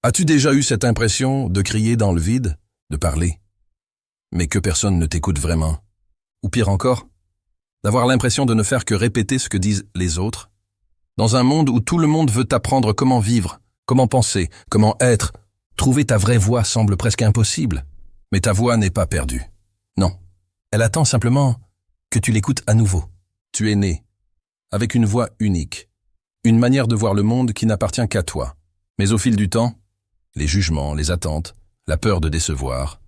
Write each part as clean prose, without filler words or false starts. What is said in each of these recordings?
As-tu déjà eu cette impression de crier dans le vide, de parler, mais que personne ne t'écoute vraiment? Ou pire encore, d'avoir l'impression de ne faire que répéter ce que disent les autres? Dans un monde où tout le monde veut t'apprendre comment vivre, comment penser, comment être, trouver ta vraie voix semble presque impossible. Mais ta voix n'est pas perdue. Non, elle attend simplement que tu l'écoutes à nouveau. Tu es né, avec une voix unique, une manière de voir le monde qui n'appartient qu'à toi. Mais au fil du temps, les jugements, les attentes, la peur de décevoir,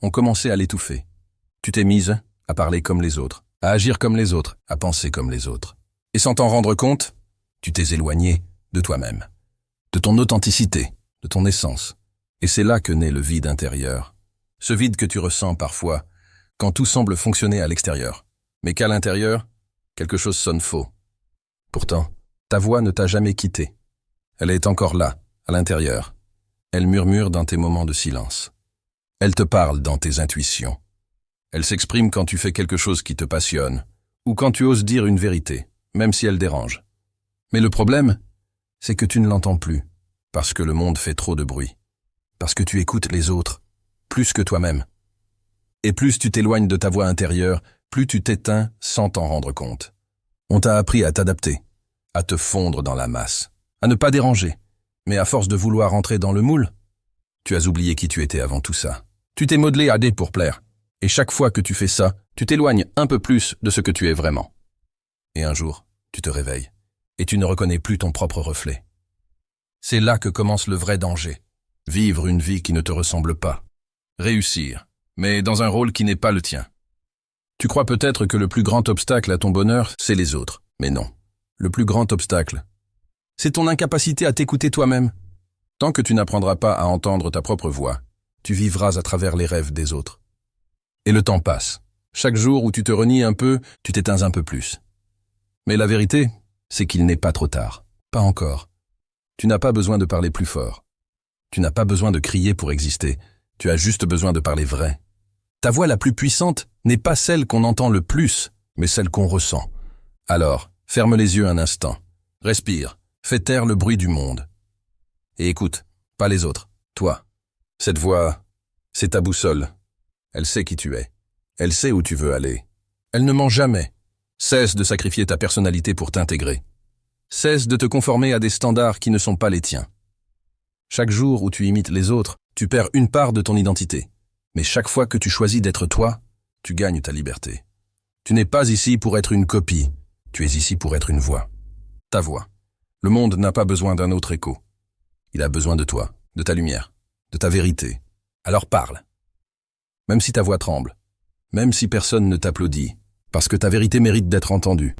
ont commencé à l'étouffer. Tu t'es mise à parler comme les autres, à agir comme les autres, à penser comme les autres. Et sans t'en rendre compte, tu t'es éloigné de toi-même, de ton authenticité, de ton essence. Et c'est là que naît le vide intérieur. Ce vide que tu ressens parfois quand tout semble fonctionner à l'extérieur, mais qu'à l'intérieur, quelque chose sonne faux. Pourtant, ta voix ne t'a jamais quitté. Elle est encore là, à l'intérieur. Elle murmure dans tes moments de silence. Elle te parle dans tes intuitions. Elle s'exprime quand tu fais quelque chose qui te passionne, ou quand tu oses dire une vérité, même si elle dérange. Mais le problème, c'est que tu ne l'entends plus, parce que le monde fait trop de bruit, parce que tu écoutes les autres, plus que toi-même. Et plus tu t'éloignes de ta voix intérieure, plus tu t'éteins sans t'en rendre compte. On t'a appris à t'adapter, à te fondre dans la masse, à ne pas déranger. Mais à force de vouloir entrer dans le moule, tu as oublié qui tu étais avant tout ça. Tu t'es modelé à pour plaire. Et chaque fois que tu fais ça, tu t'éloignes un peu plus de ce que tu es vraiment. Et un jour, tu te réveilles, et tu ne reconnais plus ton propre reflet. C'est là que commence le vrai danger. Vivre une vie qui ne te ressemble pas. Réussir, mais dans un rôle qui n'est pas le tien. Tu crois peut-être que le plus grand obstacle à ton bonheur, c'est les autres. Mais non. Le plus grand obstacle, c'est ton incapacité à t'écouter toi-même. Tant que tu n'apprendras pas à entendre ta propre voix, tu vivras à travers les rêves des autres. Et le temps passe. Chaque jour où tu te renies un peu, tu t'éteins un peu plus. Mais la vérité, c'est qu'il n'est pas trop tard. Pas encore. Tu n'as pas besoin de parler plus fort. Tu n'as pas besoin de crier pour exister. Tu as juste besoin de parler vrai. Ta voix la plus puissante n'est pas celle qu'on entend le plus, mais celle qu'on ressent. Alors, ferme les yeux un instant. Respire. Fais taire le bruit du monde. Et écoute, pas les autres, toi. Cette voix, c'est ta boussole. Elle sait qui tu es. Elle sait où tu veux aller. Elle ne ment jamais. Cesse de sacrifier ta personnalité pour t'intégrer. Cesse de te conformer à des standards qui ne sont pas les tiens. Chaque jour où tu imites les autres, tu perds une part de ton identité. Mais chaque fois que tu choisis d'être toi, tu gagnes ta liberté. Tu n'es pas ici pour être une copie. Tu es ici pour être une voix. Ta voix. Le monde n'a pas besoin d'un autre écho. Il a besoin de toi, de ta lumière, de ta vérité. Alors parle. Même si ta voix tremble, même si personne ne t'applaudit, parce que ta vérité mérite d'être entendue.